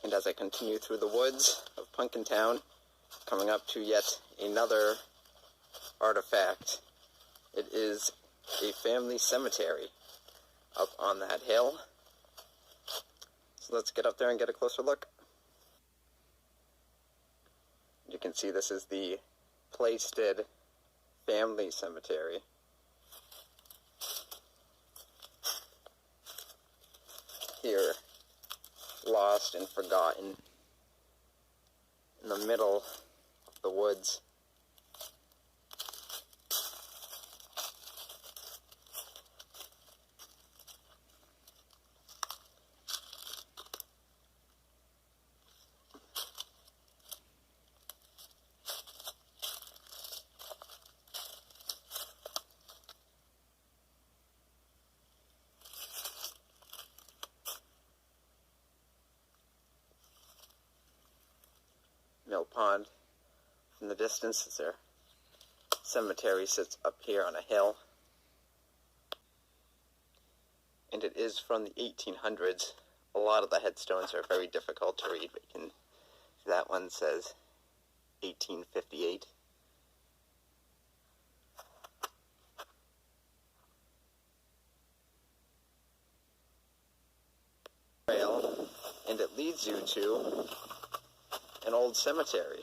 And as I continue through the woods of Pumpkin Town, coming up to yet another artifact. It is a family cemetery up on that hill. So let's get up there and get a closer look. You can see this is the Plaisted family cemetery. Here, lost and forgotten in the middle of the woods. Mill Pond in the distance as their cemetery sits up here on a hill. And it is from the 1800s. A lot of the headstones are very difficult to read, but you can see that one says 1858. Trail, and it leads you to an old cemetery.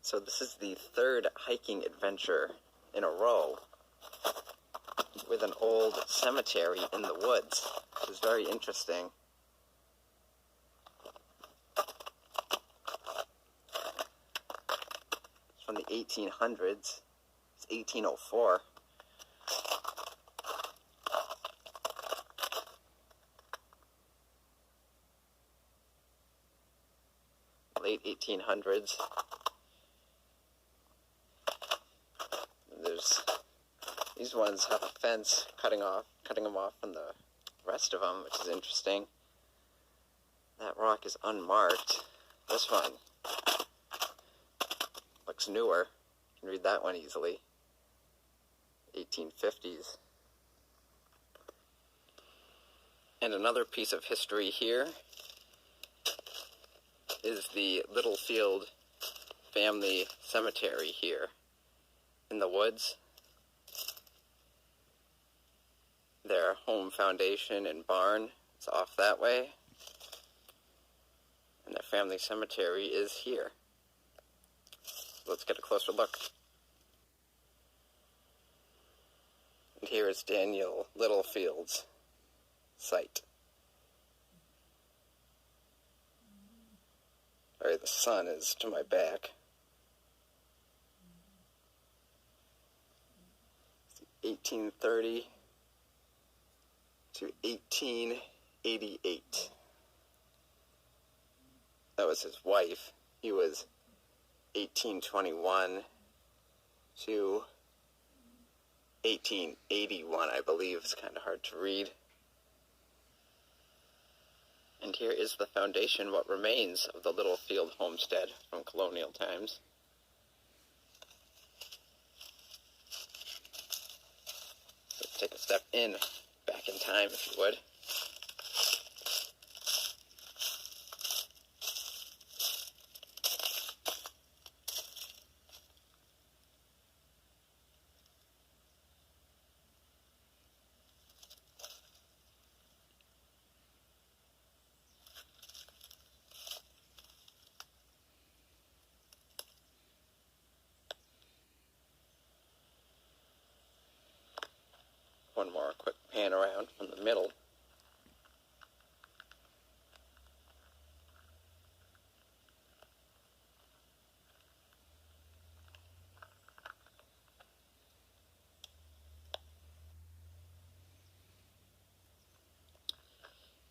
So this is the third hiking adventure in a row with an old cemetery in the woods. It is very interesting. It's from the 1800s. It's 1804. Late 1800s. These ones have a fence cutting them off from the rest of them, which is interesting. That rock is unmarked. This one looks newer. You can read that one easily. 1850s. And another piece of history here is the Littlefield family cemetery here in the woods. Their home foundation and barn is off that way, and their family cemetery is here. So let's get a closer look. And here is Daniel Littlefield's site. Sorry, the sun is to my back. 1830 to 1888. That was his wife. He was 1821 to 1881, I believe. It's kind of hard to read. And here is the foundation, what remains of the Littlefield homestead from colonial times. Let's take a step back in time, if you would. One more quick pan around from the middle.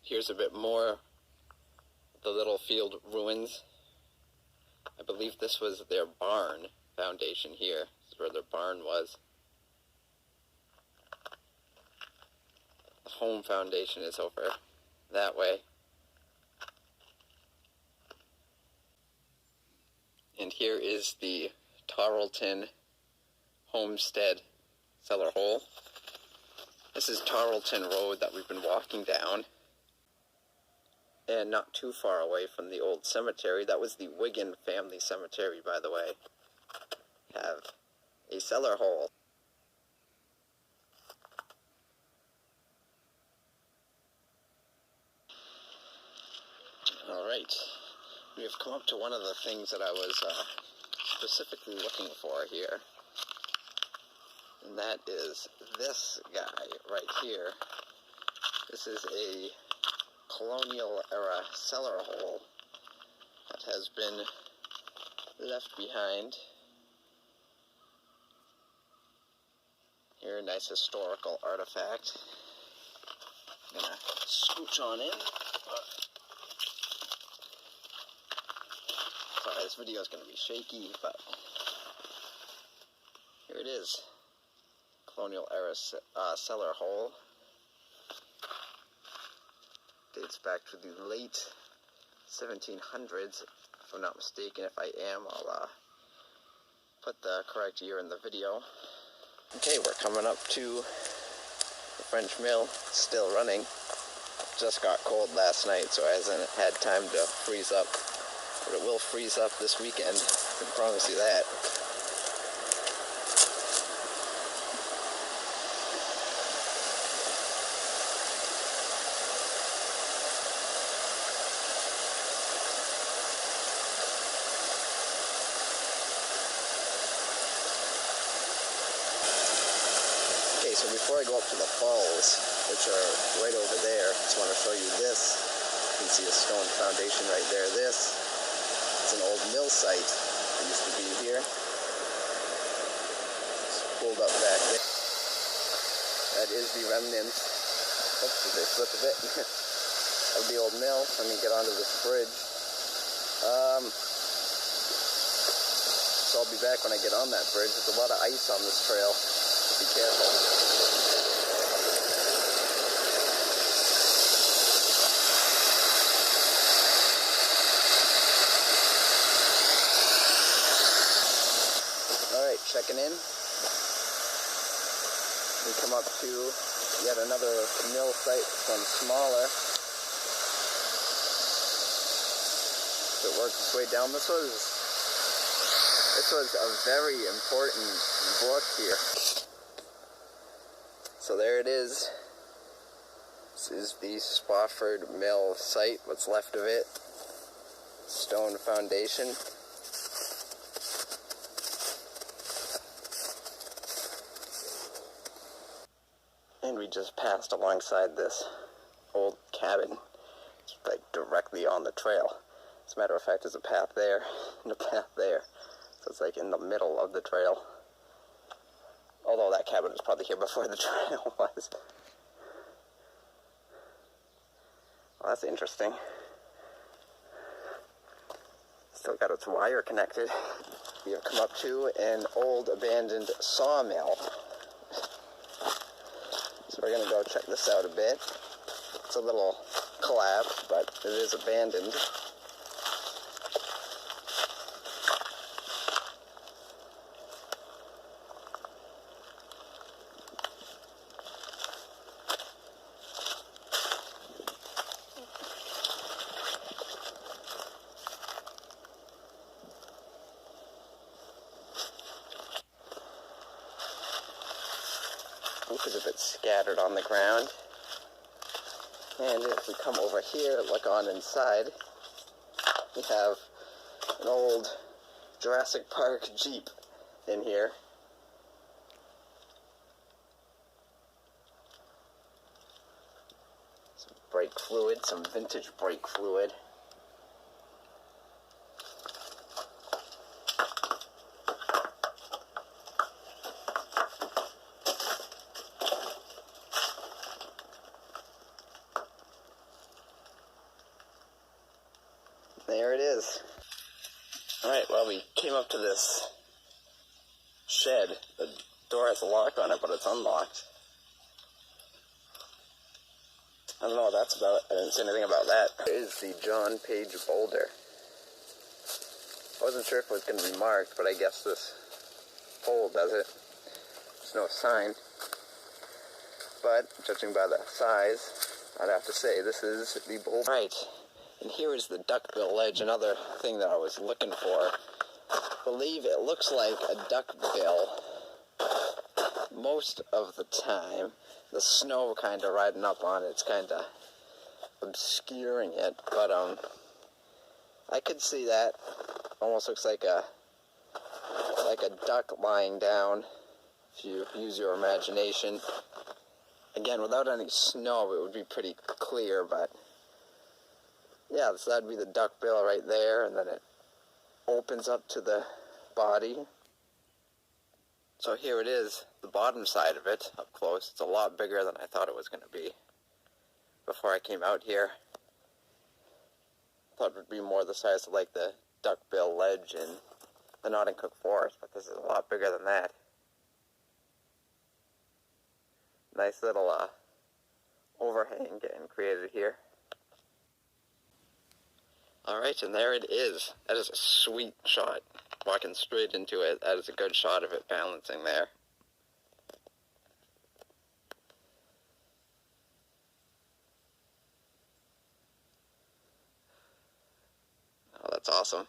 Here's a bit more of the Littlefield ruins. I believe this was their barn foundation here. This is where their barn was. The home foundation is over that way. And here is the Tarleton Homestead cellar hole. This is Tarleton Road that we've been walking down. And not too far away from the old cemetery. That was the Wigan family cemetery, by the way. Have a cellar hole. Alright, we have come up to one of the things that I was specifically looking for here. And that is this guy right here. This is a colonial era cellar hole that has been left behind. Here, a nice historical artifact. I'm gonna scooch on in. Sorry, this video is gonna be shaky, but here it is. Colonial era cellar hole. Dates back to the late 1700s, if I'm not mistaken. If I am, I'll put the correct year in the video. Okay, we're coming up to the French mill. It's still running. Just got cold last night, so it hasn't had time to freeze up. But it will freeze up this weekend. I can promise you that. So before I go up to the falls, which are right over there, I just want to show you this. You can see a stone foundation right there. This, it's an old mill site. It used to be here. It's pulled up back there. That is the remnant, oops, did they flip a bit, of the old mill. Let me get onto this bridge. So I'll be back when I get on that bridge. There's a lot of ice on this trail. Be careful. Alright, checking in. We come up to yet another mill site, this one's smaller. So it works its way down. This was a very important book here. So there it is. This is the Spofford Mill site, what's left of it. Stone foundation. And we just passed alongside this old cabin. It's like directly on the trail. As a matter of fact, there's a path there and a path there. So it's like in the middle of the trail. Although that cabin was probably here before the trail was. Well, that's interesting. Still got its wire connected. We have come up to an old abandoned sawmill. So we're going to go check this out a bit. It's a little collapsed, but it is abandoned. Is a bit scattered on the ground. And if we come over here, look on inside, we have an old Jurassic Park Jeep in here. Some brake fluid, some vintage brake fluid. There it is. Alright, well, we came up to this shed. The door has a lock on it, but it's unlocked. I don't know what that's about. I didn't see anything about that. There is the John Page boulder. I wasn't sure if it was going to be marked, but I guess this pole does it. There's no sign. but judging by the size, I'd have to say this is the Boulders. Right, and here is the duckbill ledge, another thing that I was looking for. I believe it looks like a duckbill most of the time. The snow kind of riding up on it's kind of obscuring it, but I could see that. Almost looks like a duck lying down, if you use your imagination. Again, without any snow, it would be pretty clear, but yeah, so that'd be the duck bill right there, and then it opens up to the body. So here it is, the bottom side of it, up close. It's a lot bigger than I thought it was going to be before I came out here. I thought it would be more the size of like the duckbill ledge in the Notting Cook Forest, but this is a lot bigger than that. Nice little overhang getting created here. Alright, and there it is. That is a sweet shot. Walking straight into it, that is a good shot of it balancing there. Oh, that's awesome.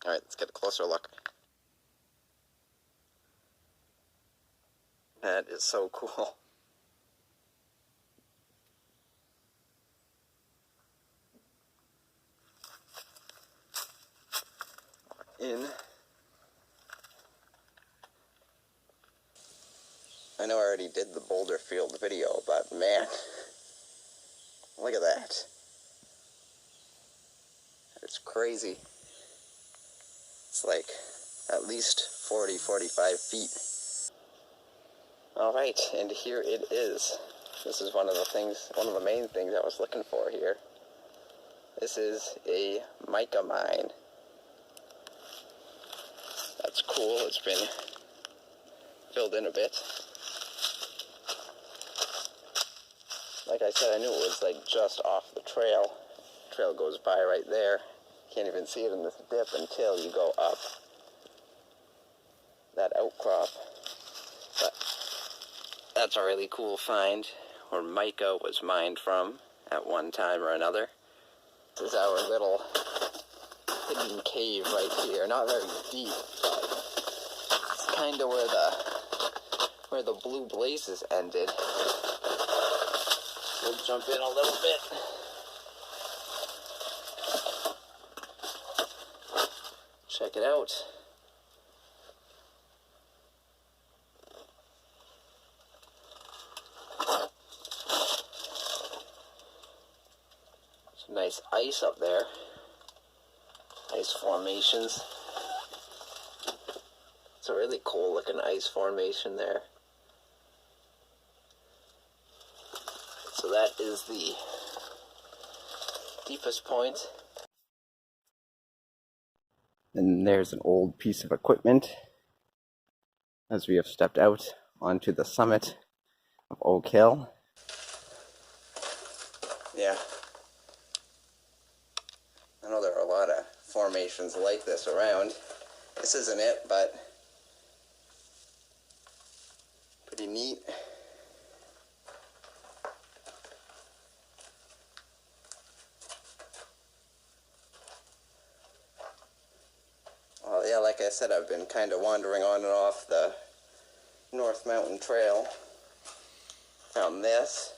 Alright, let's get a closer look. That is so cool. In. I know I already did the Boulder Field video, but man, look at that. It's crazy. It's like at least 40-45 feet. Alright, and here it is. This is one of the main things I was looking for here. This is a mica mine. That's cool. It's been filled in a bit. Like I said, I knew it was like just off the trail. The trail goes by right there. Can't even see it in this dip until you go up that outcrop. But that's a really cool find, where mica was mined from at one time or another. This is our little hidden cave right here. Not very deep, but it's kind of where the blue blazes ended. We'll jump in a little bit. Check it out. Some nice ice up there. Ice formations. It's a really cool looking ice formation there. So that is the deepest point. And there's an old piece of equipment as we have stepped out onto the summit of Oak Hill. Yeah. I know there are a lot of formations like this around. This isn't it, but pretty neat. Well, yeah, like I said, I've been kind of wandering on and off the North Mountain Trail. Found this.